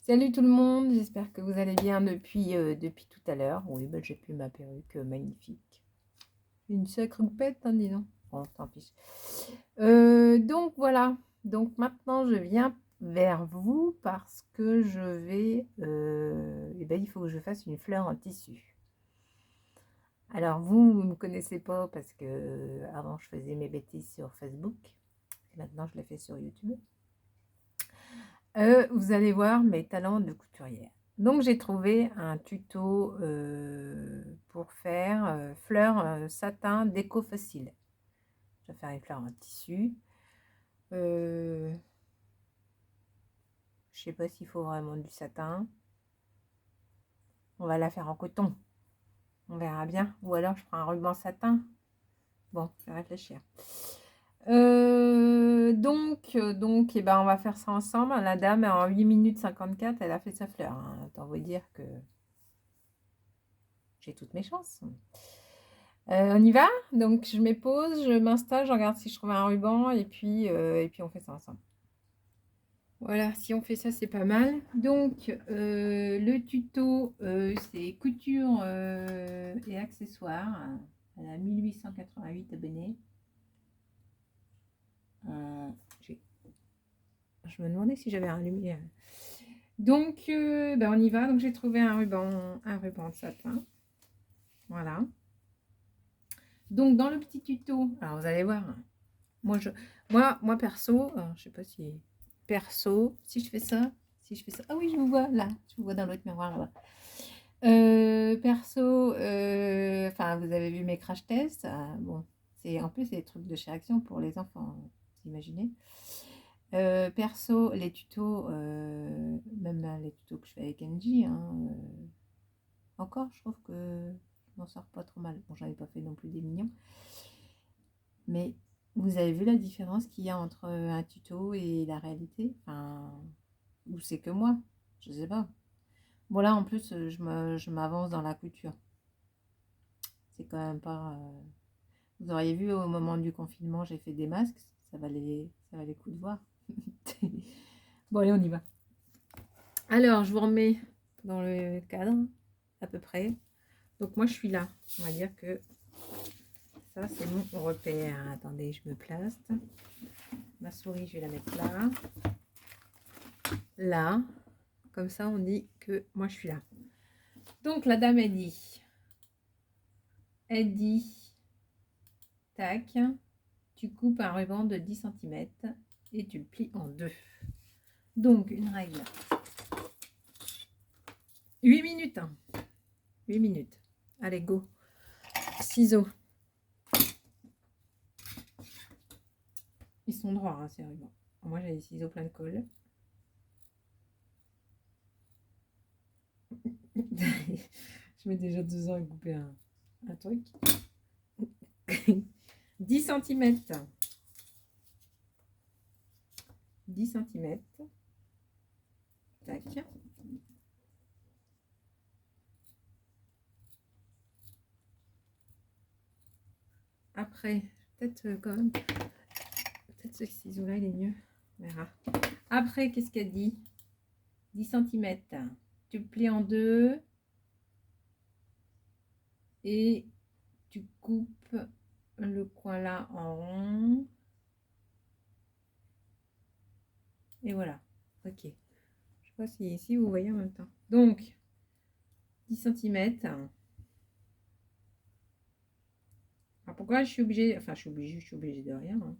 Salut tout le monde, j'espère que vous allez bien depuis tout à l'heure. Oui, ben, j'ai plus ma perruque magnifique. Une sacrée coupette, hein, dis donc. Bon, tant pis. Donc voilà, donc maintenant je viens vers vous parce que je vais... ben, il faut que je fasse une fleur en tissu. Alors vous ne me connaissez pas parce que avant je faisais mes bêtises sur Facebook. Et maintenant je les fais sur YouTube. Vous allez voir mes talents de couturière. Donc j'ai trouvé un tuto pour faire fleurs satin déco facile. Je vais faire une fleur en tissu. Je sais pas s'il faut vraiment du satin. On va la faire en coton. On verra bien. Ou alors je prends un ruban satin. Bon, je vais réfléchir. Eh ben, on va faire ça ensemble. La dame, en 8 minutes 54, elle a fait sa fleur. Hein. Autant vous dire que j'ai toutes mes chances. On y va? Donc je me pose, je m'installe, je regarde si je trouve un ruban et puis on fait ça ensemble. Voilà, si on fait ça, c'est pas mal. Donc le tuto, c'est couture et accessoires. Elle a 1888 abonnés. Je me demandais si j'avais un lumière. Donc ben on y va. Donc j'ai trouvé un ruban de satin. Voilà. Donc dans le petit tuto, alors vous allez voir, hein, moi perso, je sais pas si perso, si je fais ça, ah oui je vous vois là, je vous vois dans l'autre miroir là-bas. Perso, enfin vous avez vu mes crash tests, bon, c'est en plus c'est des trucs de chez Action pour les enfants, vous imaginez. Perso, les tutos, même là, les tutos que je fais avec Angie, hein, encore je trouve que je m'en sors pas trop mal. Bon, j'en ai pas fait non plus des millions. Mais vous avez vu la différence qu'il y a entre un tuto et la réalité? Enfin, ou c'est que moi? Je sais pas. Bon là, en plus, je m'avance dans la couture. C'est quand même pas... Vous auriez vu au moment du confinement, j'ai fait des masques. Ça valait le coup de voir. Bon, allez, on y va. Alors, je vous remets dans le cadre, à peu près. Donc moi, je suis là. On va dire que ça, c'est mon repère. Attendez, je me place. Ma souris, je vais la mettre là. Là. Comme ça, on dit que moi, je suis là. Donc, la dame, elle dit, tac, tu coupes un ruban de 10 cm et tu le plies en deux. Donc, une règle. 8 minutes. 8 minutes. Allez, go. Ciseaux. Ils sont droits, hein, ces rubans. Moi, j'ai des ciseaux plein de colle. Je mets déjà 2 ans à couper un truc. 10 cm. 10 cm. Tac. Après, peut-être quand même... Peut-être ce ciseau-là, il est mieux. On verra. Après, qu'est-ce qu'elle dit? 10 cm. Tu plies en deux. Et tu coupes le coin là en rond. Et voilà. Ok. Je sais pas si ici vous voyez en même temps. Donc, 10 cm. Alors pourquoi je suis obligée... Enfin, je suis obligée de rien. Hein.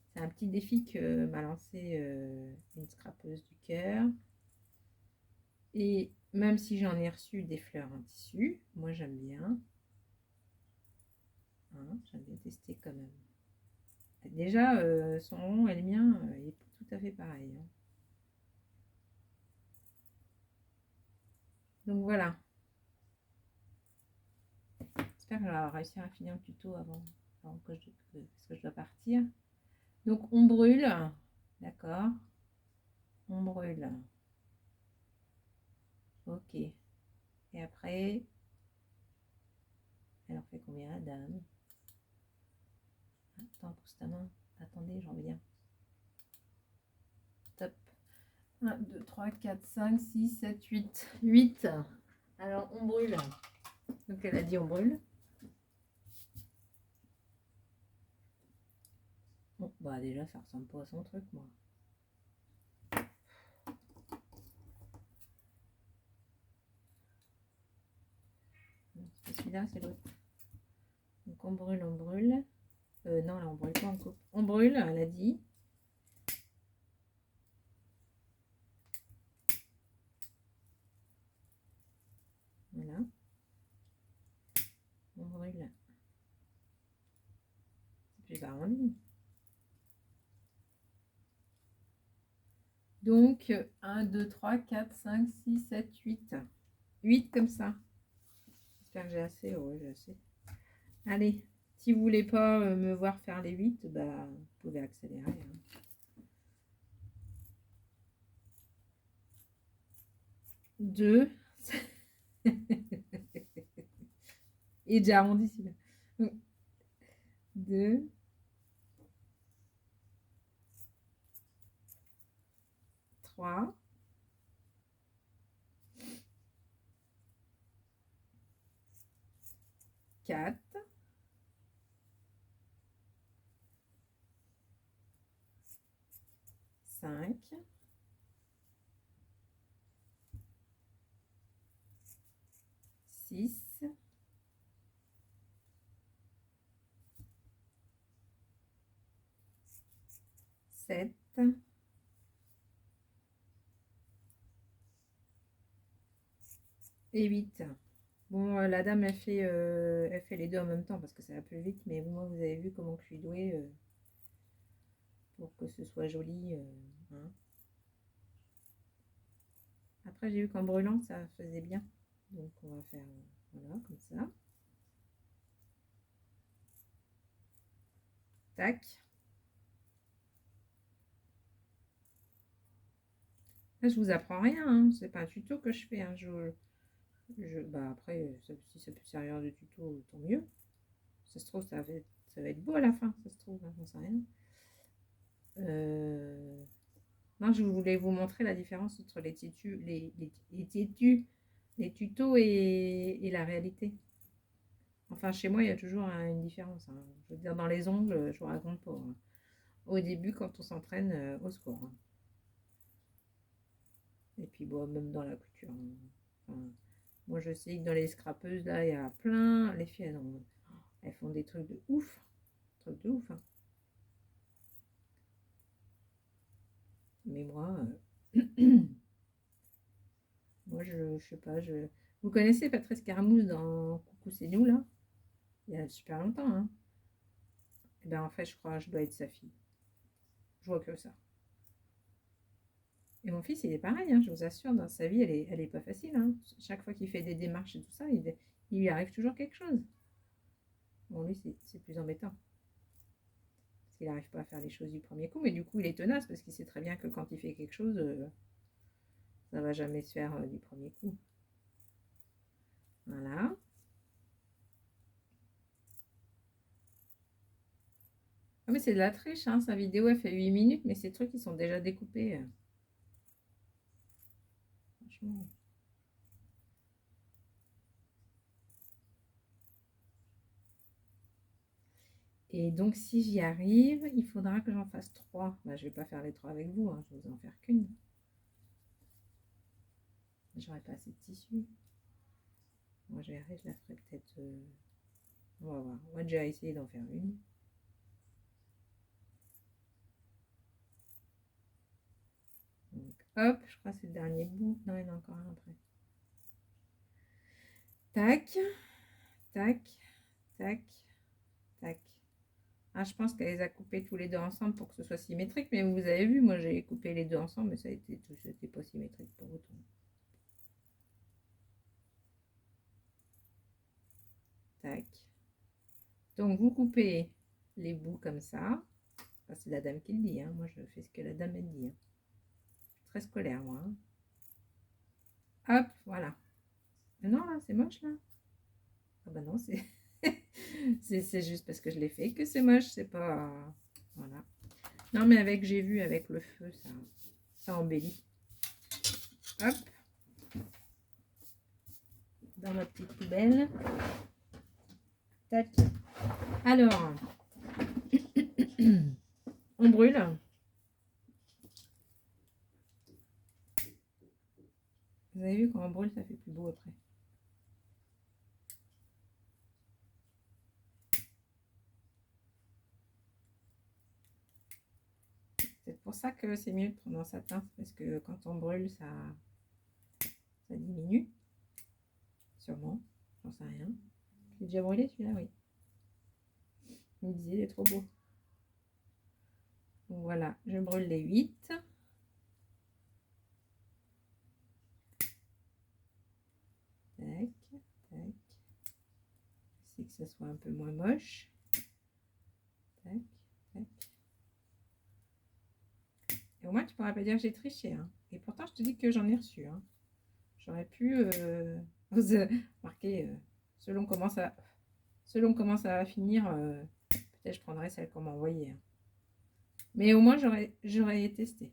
C'est un petit défi que m'a lancé une scrapeuse du cœur. Et même si j'en ai reçu des fleurs en tissu, moi j'aime bien. Hein, j'aime bien tester quand même. Déjà, son rond et le mien, il est tout à fait pareil. Hein. Donc voilà. J'espère que je vais réussir à finir le tuto avant parce que je dois partir. Donc on brûle. D'accord. On brûle. Ok. Et après, elle en fait combien la dame? Attends, pousse ta main. Attendez, j'en reviens. Top. 1, 2, 3, 4, 5, 6, 7, 8. 8. Alors, on brûle. Donc, elle a dit on brûle. Bon, bah déjà, ça ressemble pas à son truc, moi. C'est celui-là, c'est l'autre. Donc, on brûle, on brûle. Non, là, on brûle pas, on coupe. On brûle, elle a dit. Voilà. On brûle. C'est plus arrondi. Donc, 1, 2, 3, 4, 5, 6, 7, 8. 8 comme ça. J'espère que j'ai assez. Ouais, j'ai assez. Allez, si vous voulez pas me voir faire les 8, bah, vous pouvez accélérer. Hein. 2. Et déjà arrondi celui-là. 2. 3. 4. 5. 6. 7. Et 8. Bon, la dame, elle fait les deux en même temps parce que ça va plus vite. Mais moi, vous avez vu comment je suis douée pour que ce soit joli. Hein. Après, j'ai vu qu'en brûlant, ça faisait bien. Donc, on va faire voilà, comme ça. Tac. Là, je vous apprends rien. Hein. C'est pas un tuto que je fais. Hein. Bah après, si ça peut servir de tuto, tant mieux. Ça se trouve, ça va être beau à la fin. Ça se trouve, hein, j'en sais rien. Non, je voulais vous montrer la différence entre les tutos et la réalité. Enfin, chez moi, il y a toujours une différence. Hein. Je veux dire, dans les ongles, je vous raconte pas. Hein. Au début, quand on s'entraîne, au secours. Hein. Et puis, bon, même dans la couture. Hein. Enfin, moi, je sais que dans les scrapeuses, là, il y a plein. Les filles, elles font des trucs de ouf. Trucs de ouf. Hein. Mais moi, moi, je sais pas. Vous connaissez Patrice Carmouze dans Coucou, c'est nous, là? Il y a super longtemps. Hein. Et ben, en fait, je crois que je dois être sa fille. Je vois que ça. Et mon fils, il est pareil, hein, je vous assure, dans sa vie, elle est pas facile. Hein. Chaque fois qu'il fait des démarches et tout ça, il lui arrive toujours quelque chose. Bon, lui, c'est plus embêtant. Parce qu'il n'arrive pas à faire les choses du premier coup. Mais du coup, il est tenace parce qu'il sait très bien que quand il fait quelque chose, ça va jamais se faire du premier coup. Voilà. Ah, mais c'est de la triche, hein. Sa vidéo, elle fait 8 minutes, mais ces trucs, ils sont déjà découpés. Franchement. Et donc, si j'y arrive, il faudra que j'en fasse 3. Bah, je vais pas faire les 3 avec vous, hein. Je vais vous en faire qu'une. J'aurais pas assez de tissu. Moi, je verrai, je la ferai peut-être. On va voir. On va déjà essayer d'en faire une. Donc, hop, je crois que c'est le dernier bout. Non, il y en a encore un après. Tac, tac, tac, tac. Ah, je pense qu'elle les a coupés tous les deux ensemble pour que ce soit symétrique. Mais vous avez vu, moi, j'ai coupé les deux ensemble, mais ça a été tout, c'était pas symétrique pour autant. Tac. Donc, vous coupez les bouts comme ça. Enfin, c'est la dame qui le dit. Hein. Moi, je fais ce que la dame elle dit. Hein. Très scolaire, moi. Hein. Hop, voilà. Mais non, là, c'est moche, là. Ah bah non, c'est c'est juste parce que je l'ai fait que c'est moche, c'est pas... Voilà. Non, mais avec, j'ai vu avec le feu, ça embellit. Hop, dans ma petite poubelle. Tac. Alors, on brûle. Vous avez vu, quand on brûle, ça fait plus beau après. C'est pour ça que c'est mieux de prendre en satin, parce que quand on brûle, ça diminue. Sûrement, j'en sais rien. J'ai déjà brûlé celui-là, oui. Il me disait, il est trop beau. Donc voilà, je brûle les 8. Tac, tac. C'est que ça soit un peu moins moche. Tac, tac. Et au moins, tu pourras pas dire que j'ai triché. Hein. Et pourtant, je te dis que j'en ai reçu. Hein. J'aurais pu marquer selon comment ça va finir. Peut-être je prendrai celle qu'on m'a envoyée. Hein. Mais au moins, j'aurais testé.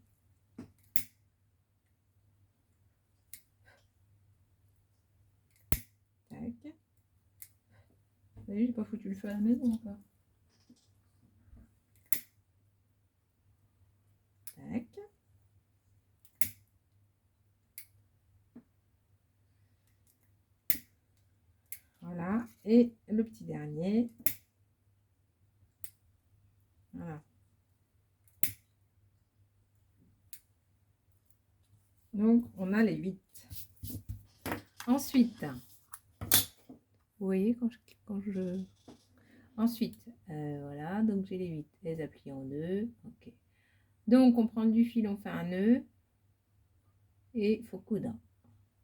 Tac. Vous avez vu, j'ai pas foutu le feu à la maison encore. Tac. Voilà. Et le petit dernier. Voilà. Donc, on a les 8. Ensuite, vous voyez quand je... Ensuite, voilà, donc j'ai les 8. Les appliquer en 2. Ok. Donc, on prend du fil, on fait un nœud. Et il faut coudre.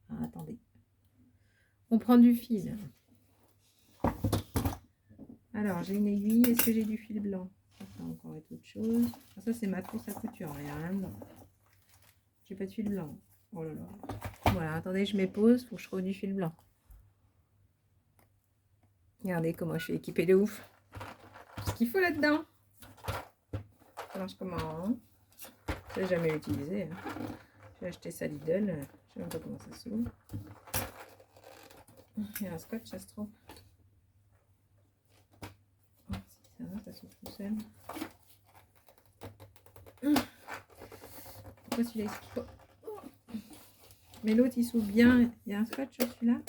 Ah, attendez. On prend du fil. Alors, j'ai une aiguille. Est-ce que j'ai du fil blanc? Ça encore être autre chose. Ah, ça, c'est ma trousse à couture. Il n'y a rien dedans. J'ai pas de fil blanc. Oh là là. Voilà, attendez, je m'épose. Faut que je trouve du fil blanc. Regardez comment je suis équipée de ouf. Ce qu'il faut là-dedans. Ça marche comment, hein? Je l'ai jamais utilisé. Hein. J'ai acheté ça Lidl. Je sais même pas comment ça s'ouvre. Il y a un scotch, ça se trouve. Oh, si ça va, ça s'ouvre tout seul. Pourquoi celui-là il s'ouvre pas? Mais l'autre il s'ouvre bien. Il y a un scotch sur celui-là.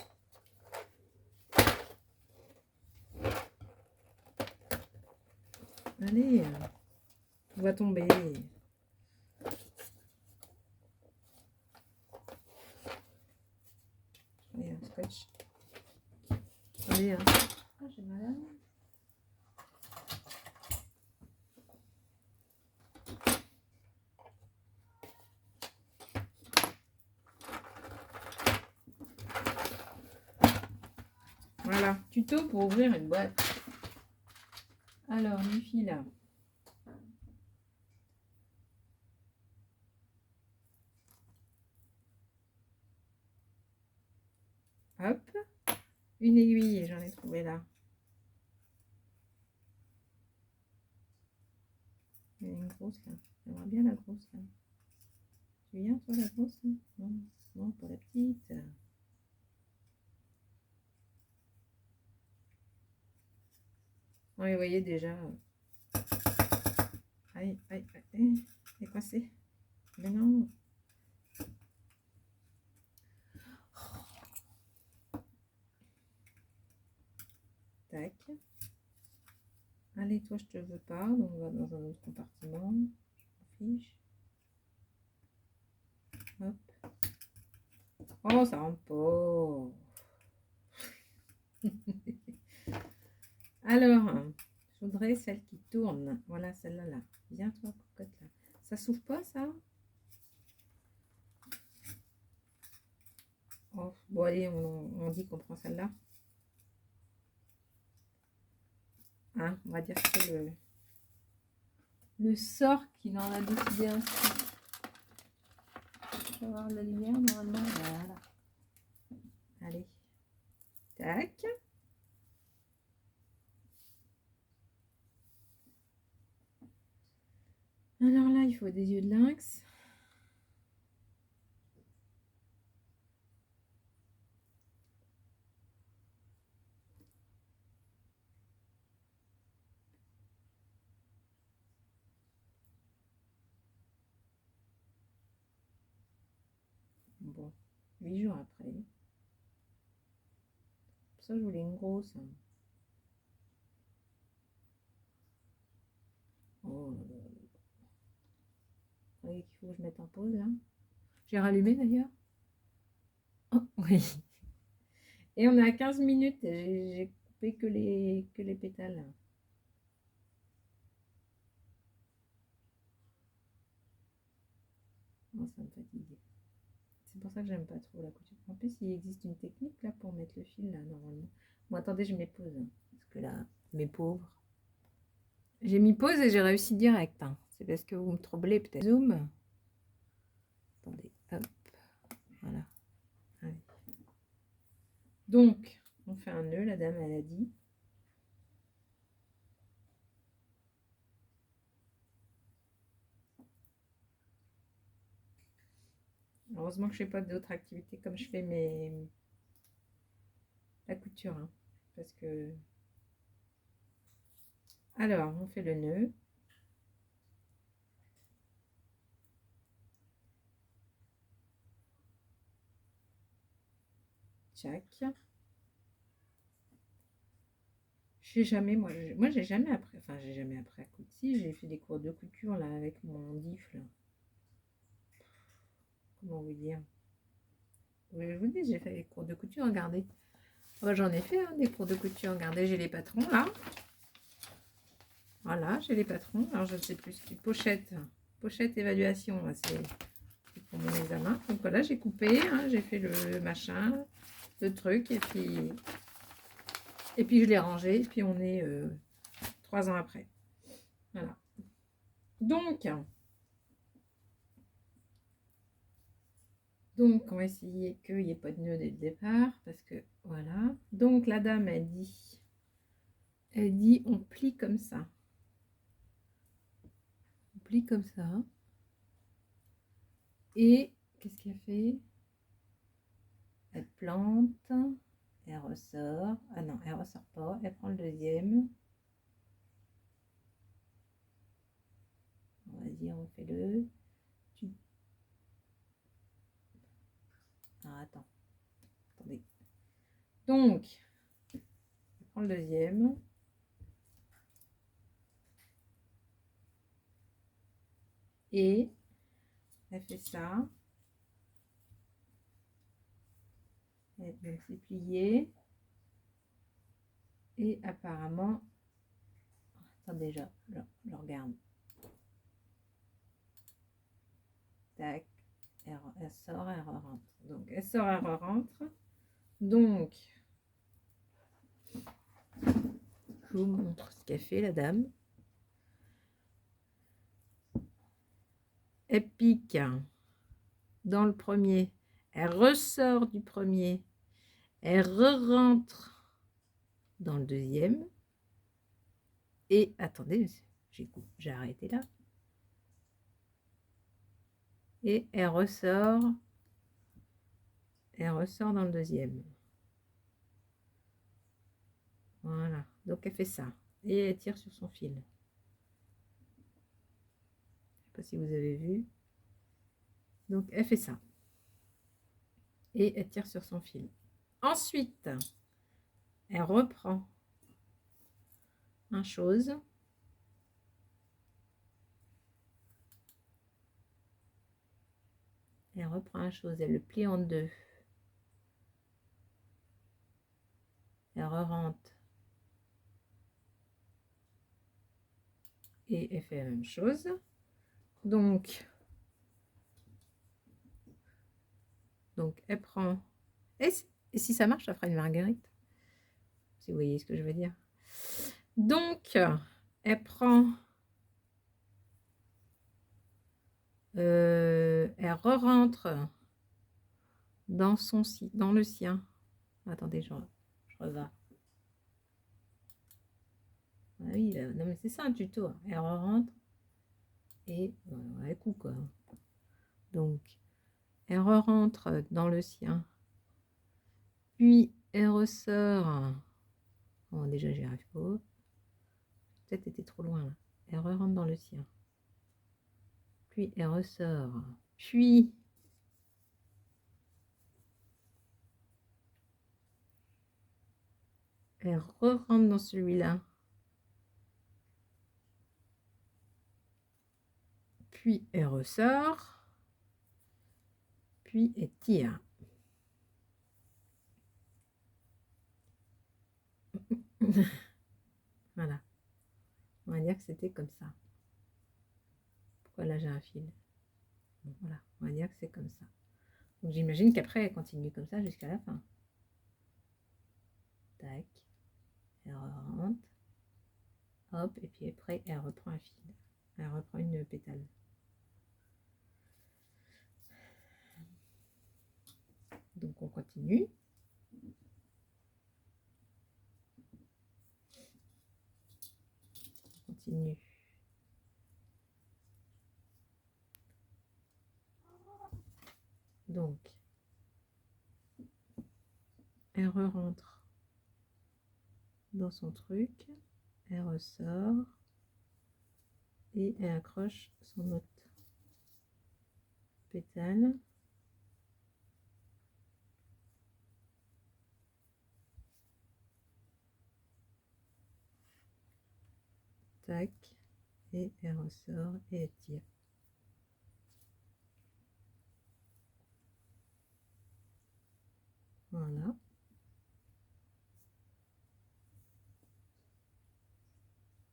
Allez, tout va tomber. Il y a un scotch. Allez, hein. Ah, j'ai mal. Voilà, tuto pour ouvrir une boîte. Alors, du fil. Hop, une aiguille, j'en ai trouvé là. Il y a une grosse là. J'aimerais bien la grosse là. Tu viens toi la grosse? Non, non, pour la petite. Oui, vous voyez déjà. Aïe, aïe, aïe. Elle est coincée. Mais non. Tac. Allez, toi, je te veux pas. Donc, on va dans un autre compartiment. Je m'en fiche. Hop. Oh, ça rentre pas. Alors, je voudrais celle qui tourne. Voilà, celle-là, là. Viens, toi, cocotte, là. Ça s'ouvre pas, ça? Oh, bon, allez, on dit qu'on prend celle-là. Hein, on va dire que c'est le sort qui en a décidé ainsi. Je vais avoir de la lumière, normalement. Voilà. Allez. Tac. Alors là, il faut des yeux de lynx. Bon, 8 jours après. Pour ça, je voulais une grosse. Oh là là. Il faut que je mette en pause là. J'ai rallumé d'ailleurs. Oh, oui. Et on est à 15 minutes. J'ai coupé que les pétales. Non, ça me fatigue. C'est pour ça que j'aime pas trop la couture. En plus, il existe une technique là pour mettre le fil là, normalement. Bon, attendez, je mets pause. Parce que là, mes pauvres. J'ai mis pause et j'ai réussi direct. Hein. C'est parce que vous me troublez peut-être. Zoom. Attendez, hop. Voilà. Allez. Donc, on fait un nœud, la dame, elle a dit. Heureusement que je fais pas d'autres activités comme je fais la couture. Hein, parce que... Alors, on fait le nœud. Tchac. J'ai jamais, moi j'ai jamais appris, enfin j'ai jamais appris à coudre. Si, j'ai fait des cours de couture là avec mon DIF là. Comment vous dire? Oui, je vous dis, j'ai fait des cours de couture, regardez. Oh, bah, j'en ai fait hein, des cours de couture, regardez, j'ai les patrons là. Voilà, j'ai les patrons. Alors je ne sais plus ce qui pochette. Pochette évaluation, c'est pour mon examen. Donc voilà, j'ai coupé, hein, j'ai fait le machin, le truc, et puis je l'ai rangé, et puis on est 3 ans après. Voilà. Donc, on va essayer qu'il n'y ait pas de nœud dès le départ, parce que voilà. Donc, la dame, elle dit, on plie comme ça. On plie comme ça. Et qu'est-ce qu'elle fait? Elle plante, elle ressort. Ah non, elle ressort pas. Elle prend le deuxième. On va dire, on fait le. Ah, attends. Attendez. Donc, elle prend le deuxième. Et elle fait ça. Donc c'est plié. Et apparemment, attendez, je regarde. Tac, elle sort, elle rentre. Donc elle sort, elle rentre. Donc, je vous montre ce qu'elle fait la dame. Elle pique dans le premier. Elle ressort du premier. Elle rentre dans le deuxième. Et attendez, j'ai arrêté là. Et elle ressort dans le deuxième. Voilà, donc elle fait ça. Et elle tire sur son fil. Je ne sais pas si vous avez vu. Donc elle fait ça. Et elle tire sur son fil. Ensuite, elle reprend une chose. Elle reprend une chose, elle le plie en deux. Elle re-rentre. Et elle fait la même chose. Donc elle prend. Et si ça marche, ça fera une marguerite. Si vous voyez ce que je veux dire. Donc, elle prend. Elle re-rentre dans le sien. Attendez, je reviens. Ah oui, non mais c'est ça un tuto. Hein. Elle re-rentre et elle coupe quoi. Donc, elle re-rentre dans le sien. Puis, elle ressort. Bon, déjà, j'y arrive pas. Peut-être était trop loin là. Elle re-rentre dans le sien. Puis, elle ressort. Puis, Elle re-rentre dans celui-là. Puis elle ressort. Puis elle tire. Voilà. On va dire que c'était comme ça. Pourquoi là j'ai un fil? Bon, voilà, on va dire que c'est comme ça. Donc j'imagine qu'après elle continue comme ça jusqu'à la fin. Tac. Elle rentre. Hop, et puis après elle reprend un fil. Elle reprend une pétale. Donc on continue. On continue. Donc elle rentre dans son truc, elle ressort et elle accroche son autre pétale. Tac, et elle ressort et elle tire. Voilà.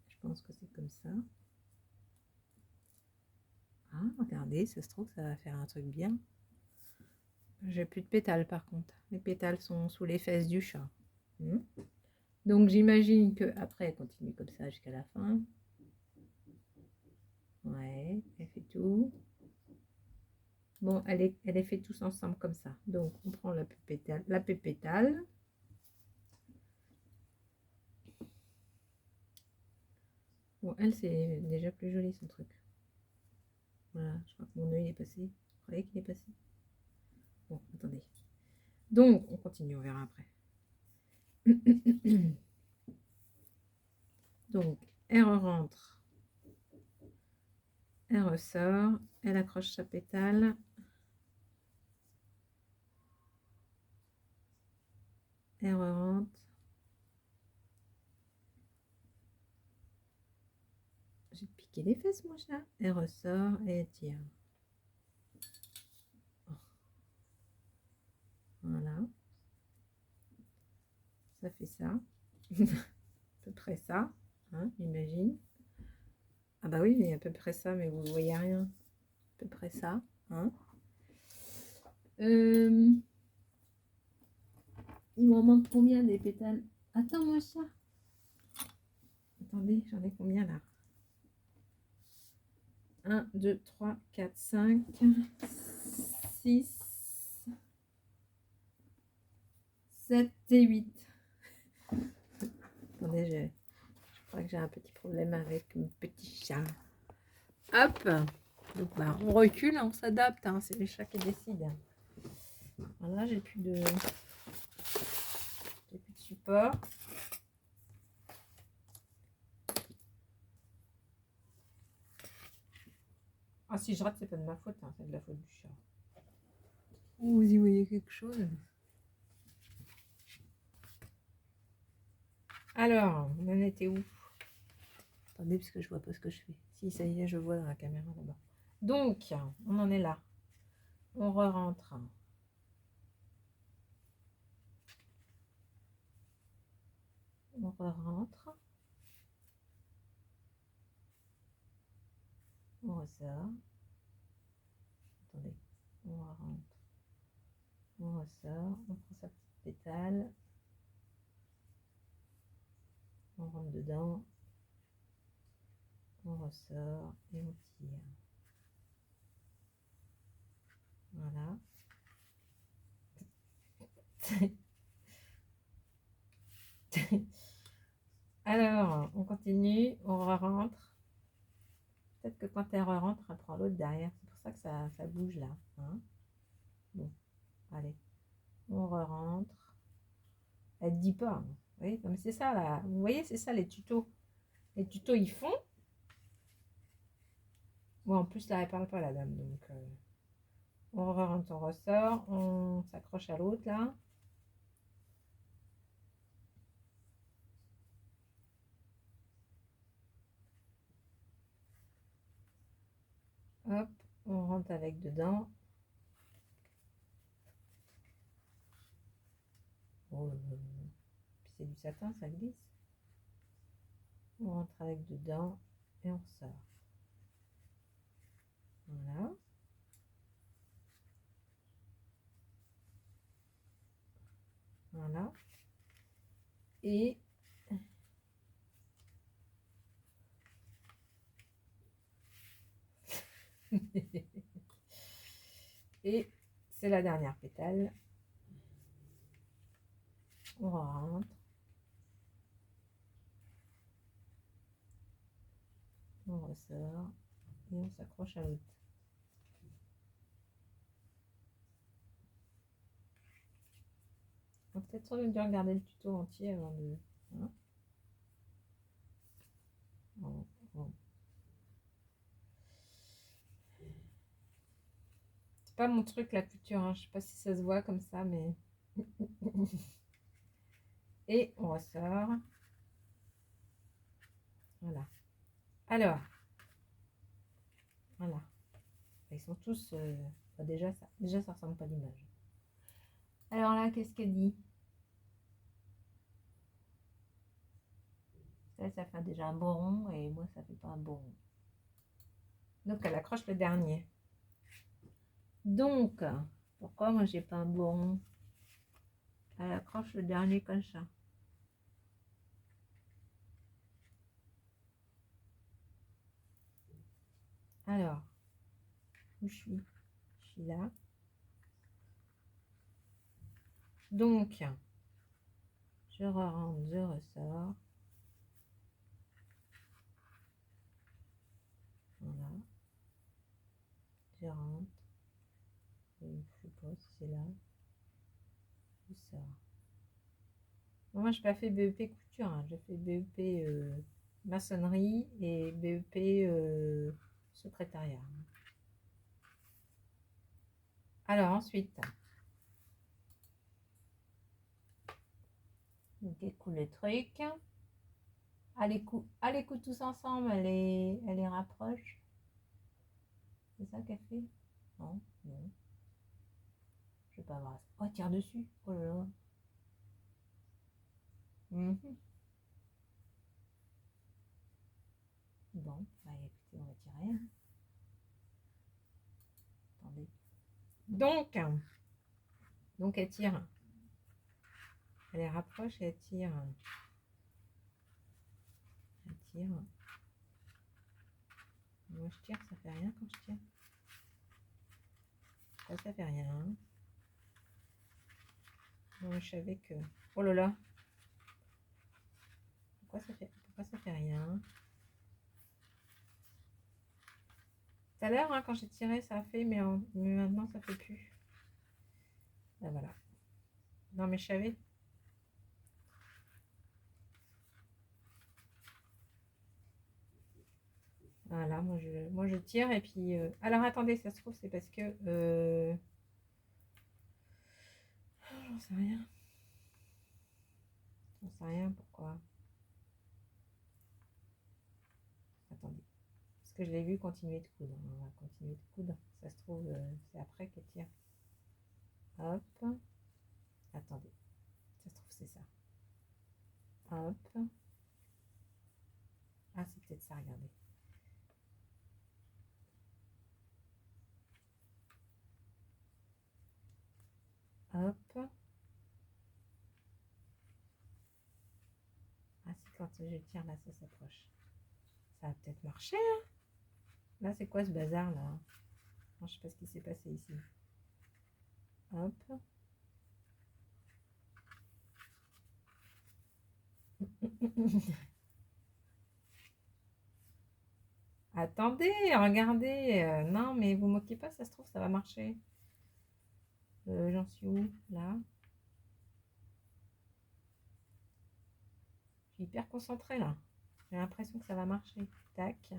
Je pense que c'est comme ça. Ah, regardez, ça se trouve, ça va faire un truc bien. J'ai plus de pétales par contre. Les pétales sont sous les fesses du chat. Donc j'imagine que après elle continue comme ça jusqu'à la fin. Ouais, elle fait tout. Bon, elle est fait tous ensemble comme ça. Donc on prend la pépétale. Bon, elle c'est déjà plus joli son truc. Voilà, je crois que mon œil est passé. Vous croyez qu'il est passé? Bon, attendez. Donc on continue, on verra après. Donc elle rentre. Elle ressort, elle accroche sa pétale. Elle rentre. J'ai piqué les fesses, mon chat. Elle ressort et elle tire. Voilà. Ça fait ça. À peu près ça. Hein, j'imagine. Ah bah oui, mais à peu près ça, mais vous ne voyez rien. À peu près ça. Hein. Il m'en manque combien des pétales? Attends, mon chat. Attendez, j'en ai combien là? 1, 2, 3, 4, 5, 6, 7 et 8. Attendez, je crois que j'ai un petit problème avec mon petit chat. Hop. Donc bah, on recule, on s'adapte, hein, c'est les chats qui décident. Voilà, j'ai plus de support. Ah, si je rate, c'est pas de ma faute, hein, c'est de la faute du chat. Vous y voyez quelque chose? Alors, on en était où? Attendez, parce que je vois pas ce que je fais. Si, ça y est, je vois dans la caméra là-bas. Donc, on en est là. On re-rentre. On re-rentre. On ressort. Attendez, on rentre. On ressort. On prend sa petite pétale. On rentre dedans. On ressort et on tire. Voilà. Alors, on continue, on rentre. Peut-être que quand elle rentre, elle prend l'autre derrière. C'est pour ça que ça bouge là. Hein. Bon, allez, on rentre. Elle ne dit pas. Hein. Vous voyez, comme c'est ça là. Vous voyez, c'est ça les tutos. Les tutos, ils font. Bon, en plus là, elle parle pas la dame. Donc, on rentre, on ressort. On s'accroche à l'autre là. Hop, on rentre avec dedans. Oh, puis c'est du satin, ça glisse. On rentre avec dedans et on sort. Voilà. Voilà. Et et c'est la dernière pétale. On rentre. On ressort. Et on s'accroche à l'autre. On va peut-être dû regarder le tuto entier avant de... Hein, bon. C'est pas mon truc la couture, hein. Je sais pas si ça se voit comme ça, mais... Et on ressort. Voilà. Alors. Voilà. Ils sont tous... bah déjà, ça ressemble pas à l'image. Alors là, qu'est-ce qu'elle dit? Ça fait déjà un beau rond et moi, ça fait pas un beau rond. Donc, elle accroche le dernier. Donc, pourquoi moi, j'ai pas un beau rond? Elle accroche le dernier comme ça. Alors, où je suis? Je suis là. Donc, je rentre, je ressors. Voilà. Je rentre. Je ne sais pas si c'est là. Je sors. Bon, moi, je n'ai pas fait BEP couture. Hein. J'ai fait BEP maçonnerie et BEP secrétariat. Alors, ensuite, donc, écoute le truc. Allez, coups tous ensemble, elle les rapproche. C'est ça qu'elle fait? Non, non. Je vais pas voir ça. Oh, tire dessus. Oh là là. Bon, bah écoutez, on va tirer. Hein. Attendez. Donc elle tire. Elle les rapproche et elle tire. Elle tire. Moi je tire, ça fait rien quand je tire. Ça fait rien. Moi je savais que... Oh là là. Pourquoi ça fait rien? Tout à l'heure, hein, quand j'ai tiré, ça a fait, mais maintenant ça fait plus. Ben voilà. Non mais je savais. Voilà, moi je tire et puis... Alors attendez, ça se trouve c'est parce que... J'en sais rien. J'en sais rien pourquoi. Attendez. Parce que je l'ai vu continuer de coudre. On va continuer de coudre. Ça se trouve, c'est après qu'elle tire. Hop. Attendez. Ça se trouve, c'est ça. Hop. Ah, c'est peut-être ça, regardez. Hop. Ah, c'est quand je tire, là, ça s'approche. Ça va peut-être marcher, hein. Là, c'est quoi ce bazar, là? Non, je sais pas ce qui s'est passé ici. Hop. Attendez, regardez. Non, mais vous moquez pas, ça se trouve, ça va marcher. J'en suis où? Là. Je suis hyper concentrée, là. J'ai l'impression que ça va marcher. Tac.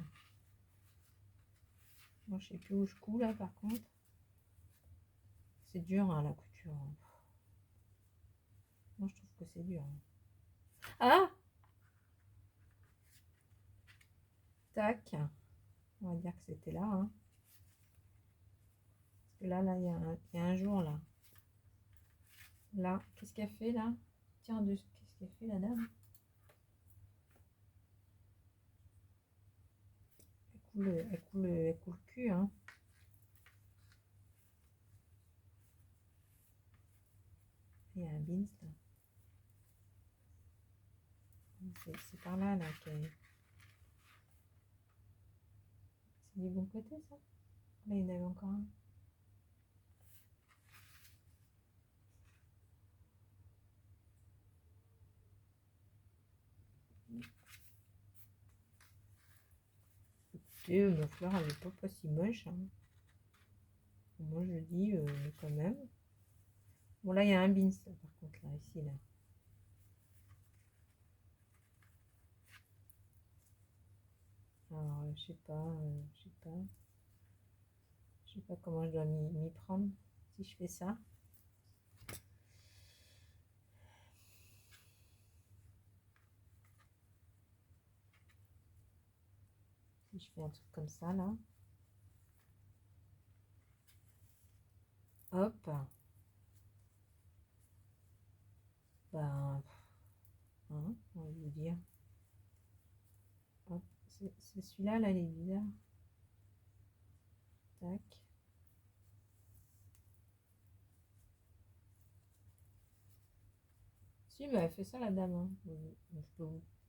Moi, je sais plus où je couds, là, par contre. C'est dur, hein, la couture. Moi, je trouve que c'est dur. Ah! Tac. On va dire que c'était là. Hein. que là, il y a un jour, là. Là, qu'est-ce qu'elle fait, là? Tiens, qu'est-ce qu'elle fait, la dame? Elle coule le cul, hein. Il y a un beans, là. C'est par là, là, qu'elle... C'est du bon côté, ça? Là, il y en avait encore un. Écoutez, ma fleur, elle est pas si moche, hein. Moi, je dis quand même. Bon, là, il y a un beans, là, par contre, là, ici, là. Alors, je sais pas comment je dois m'y prendre si je fais ça. Si je fais un truc comme ça, là. Hop. Ben, hein, on va vous dire. Hop. C'est celui-là, là, il est bizarre. Tac. Si, bah, elle fait ça, la dame, hein.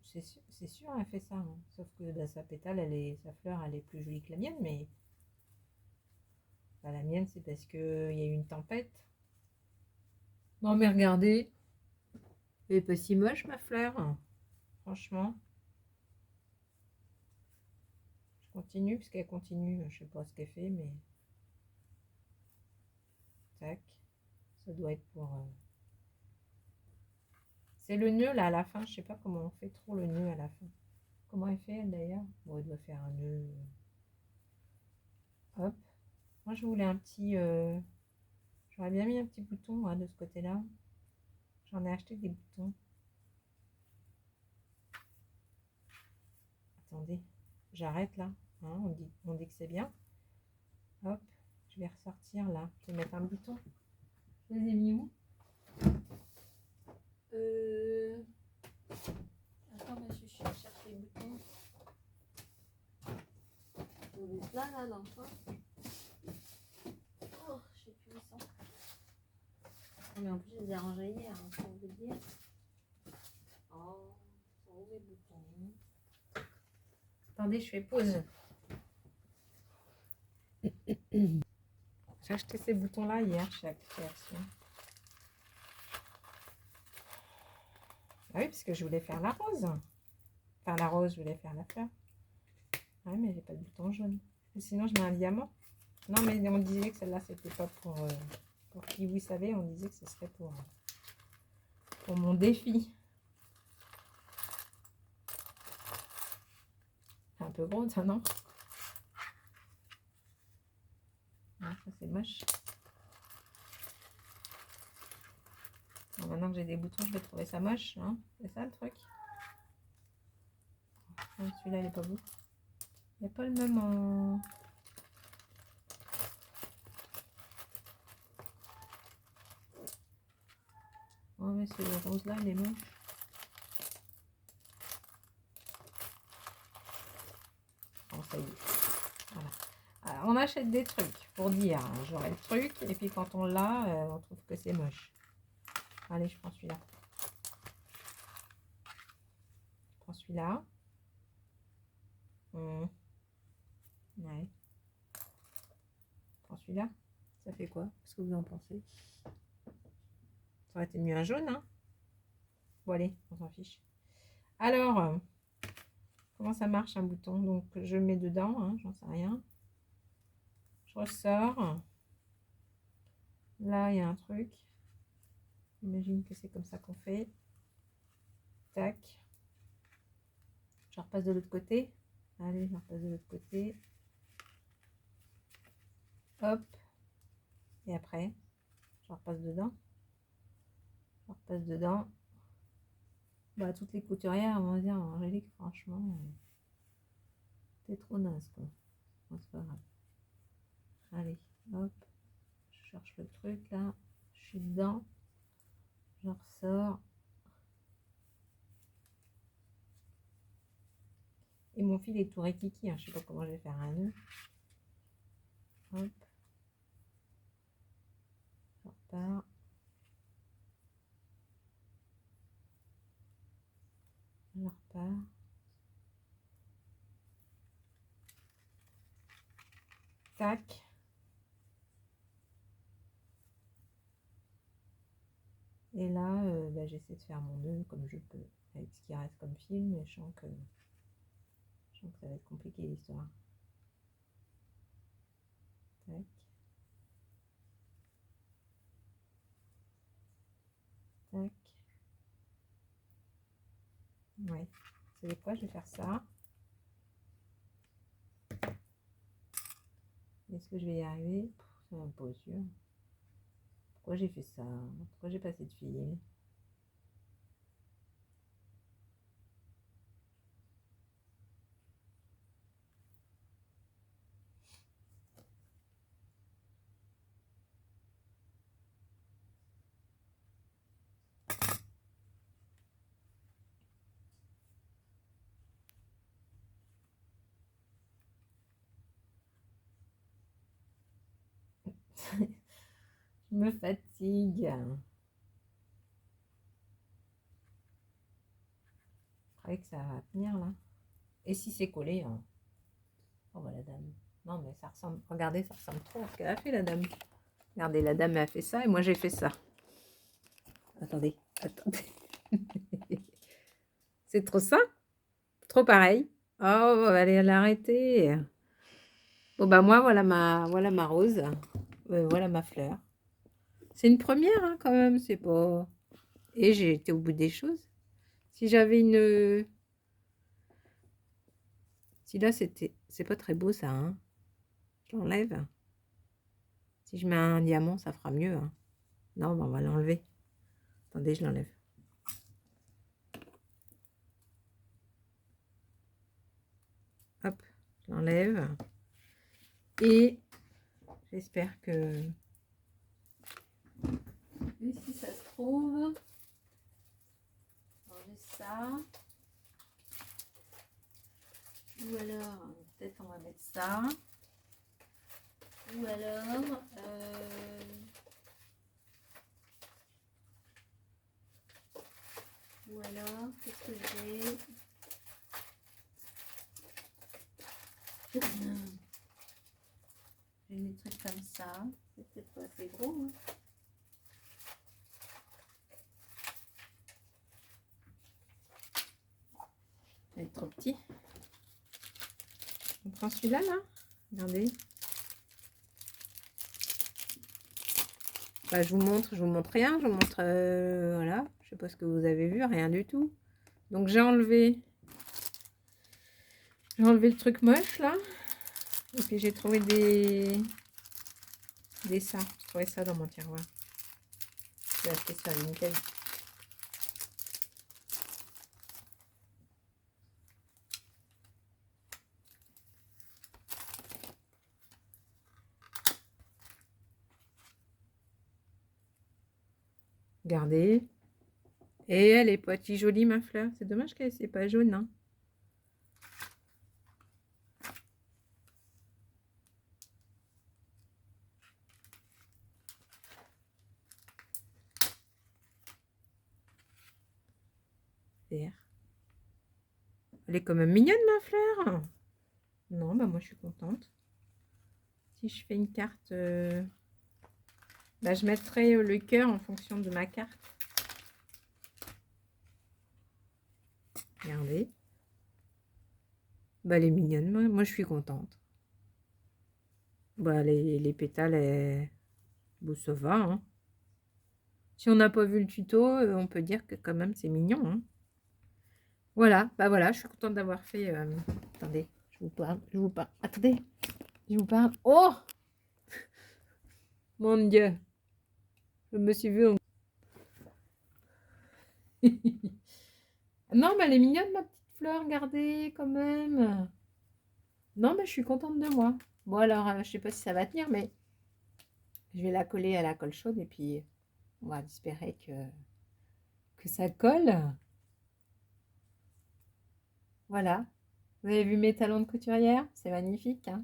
C'est sûr, elle fait ça, hein. Sauf que bah, sa pétale, sa fleur, elle est plus jolie que la mienne, mais bah, la mienne, c'est parce qu'il y a eu une tempête. Non, mais regardez, elle est pas si moche, ma fleur, hein. Franchement. Je continue, parce qu'elle continue, je sais pas ce qu'elle fait, mais... Tac. Ça doit être pour... C'est le nœud, là, à la fin. Je sais pas comment on fait trop le nœud à la fin. Comment elle fait, elle, d'ailleurs? Bon, elle doit faire un nœud... Hop. Moi, je voulais un petit... J'aurais bien mis un petit bouton de ce côté-là. J'en ai acheté des boutons. Attendez, j'arrête là. Hein, on dit que c'est bien. Hop, je vais ressortir là. Je vais mettre un bouton. Je les ai mis où? Attends, monsieur, je cherche les boutons. On les là, dans le coin. Oh, je sais plus où ils sont. Mais en plus, je les ai rangés hier, hein, pour vous dire. Oh, sont où les boutons? Attendez, je fais pause. J'ai acheté ces boutons-là hier chez Action. Ah oui, parce que je voulais faire la rose. Enfin, la rose, je voulais faire la fleur. Ah oui, mais j'ai pas de bouton jaune. Et sinon, je mets un diamant. Non, mais on disait que celle-là, c'était pas pour qui vous savez, on disait que ce serait pour mon défi. C'est un peu gros, ça, non? Ah, ça, c'est moche. Bon, maintenant que j'ai des boutons, je vais trouver ça moche. Hein, c'est ça, le truc. Ah, celui-là, il est pas beau. Il n'y a pas le même en... Oh, mais ce rose-là, il est moche. Bon, ça y est. Voilà. Alors, on achète des trucs pour dire, hein, j'aurai le truc, et puis quand on l'a, on trouve que c'est moche. Allez, je prends celui-là. Je prends celui-là. Ouais. Je prends celui-là. Ça fait quoi? Qu'est-ce que vous en pensez? Ça aurait été mieux un jaune, hein? Bon, allez, on s'en fiche. Alors, comment ça marche un bouton? Donc, je mets dedans, hein, j'en sais rien. Je ressors. Là, il y a un truc. J'imagine que c'est comme ça qu'on fait. Tac. Je repasse de l'autre côté. Allez, je repasse de l'autre côté. Hop. Et après, je repasse dedans. Je repasse dedans. Bah, toutes les couturières vont dire, Angélique, franchement, t'es trop naze, quoi. Bon, c'est pas grave. Allez, hop. cherche le truc là. Je suis dedans. Je ressors. Et mon fil est tout rikiki, hein. Je sais pas comment je vais faire un nœud. Hop. Je repars. Je repars. Tac. Et là, bah, j'essaie de faire mon nœud comme je peux, avec ce qui reste comme fil, mais je sens que ça va être compliqué l'histoire. Tac. Tac. Ouais. Vous savez quoi, je vais faire ça. Est-ce que je vais y arriver? C'est même pas sûr. Pourquoi j'ai fait ça? Pourquoi j'ai pas assez de fil? Je me fatigue. Je croyais que ça va tenir là. Et si c'est collé, hein. Oh bah la dame. Non mais ça ressemble. Regardez, ça ressemble trop à ce qu'elle a fait la dame. Regardez, la dame a fait ça et moi j'ai fait ça. Attendez, attendez. C'est trop ça? Trop pareil. Oh, allez l'arrêter. Bon bah moi voilà ma rose. Voilà ma fleur. C'est une première hein, quand même, c'est pas. Et j'ai été au bout des choses. Si j'avais une. Si là c'est pas très beau ça, hein. Je l'enlève. Si je mets un diamant, ça fera mieux. Hein. Non, bah, on va l'enlever. Attendez, je l'enlève. Hop, je l'enlève. Et j'espère que. Et si ça se trouve, enlever ça. Ou alors, peut-être on va mettre ça. Ou alors, qu'est-ce que j'ai? J'ai des trucs comme ça. C'est peut-être pas assez gros. Hein. Il est trop petit. On prend celui-là, là. Regardez. Bah, je vous montre rien. Je vous montre, voilà. Je sais pas ce que vous avez vu, rien du tout. Donc j'ai enlevé le truc moche, là. Et puis j'ai trouvé ça. J'ai trouvé ça dans mon tiroir. J'ai acheté ça à Vinted. Regardez. Et elle est pas si jolie, ma fleur. C'est dommage qu'elle n'est pas jaune. Hein. Vert. Elle est quand même mignonne, ma fleur. Non, bah moi, je suis contente. Si je fais une carte... Bah, je mettrai le cœur en fonction de ma carte. Regardez. Bah, elle est mignonne. Moi, je suis contente. Bah, les pétales, bon, ça va. Hein. Si on n'a pas vu le tuto, on peut dire que quand même, c'est mignon. Hein. Voilà. Bah, voilà. Je suis contente d'avoir fait... Attendez. Je vous parle. Attendez. Je vous parle. Oh! Mon Dieu. Je me suis vue... Non, mais elle est mignonne, ma petite fleur. Regardez, quand même. Non, mais je suis contente de moi. Bon, alors, je sais pas si ça va tenir, mais Je vais la coller à la colle chaude et puis on va espérer que ça colle. Voilà. Vous avez vu mes talons de couturière? C'est magnifique, hein?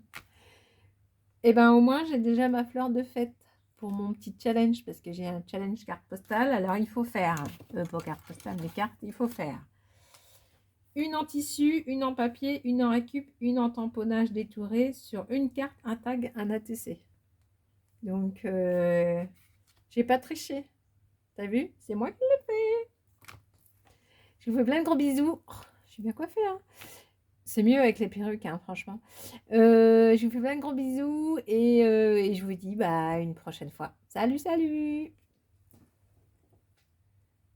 Et ben au moins j'ai déjà ma fleur de fête pour mon petit challenge parce que j'ai un challenge carte postale. Alors il faut faire, pas carte postale, mais carte, il faut faire une en tissu, une en papier, une en récup, une en tamponnage détouré sur une carte, un tag, un ATC. Donc j'ai pas triché. T'as vu? C'est moi qui l'ai fait. Je vous fais plein de gros bisous. Oh, je suis bien coiffée, hein. C'est mieux avec les perruques, hein, franchement. Je vous fais plein de gros bisous et je vous dis bah, une prochaine fois. Salut, salut!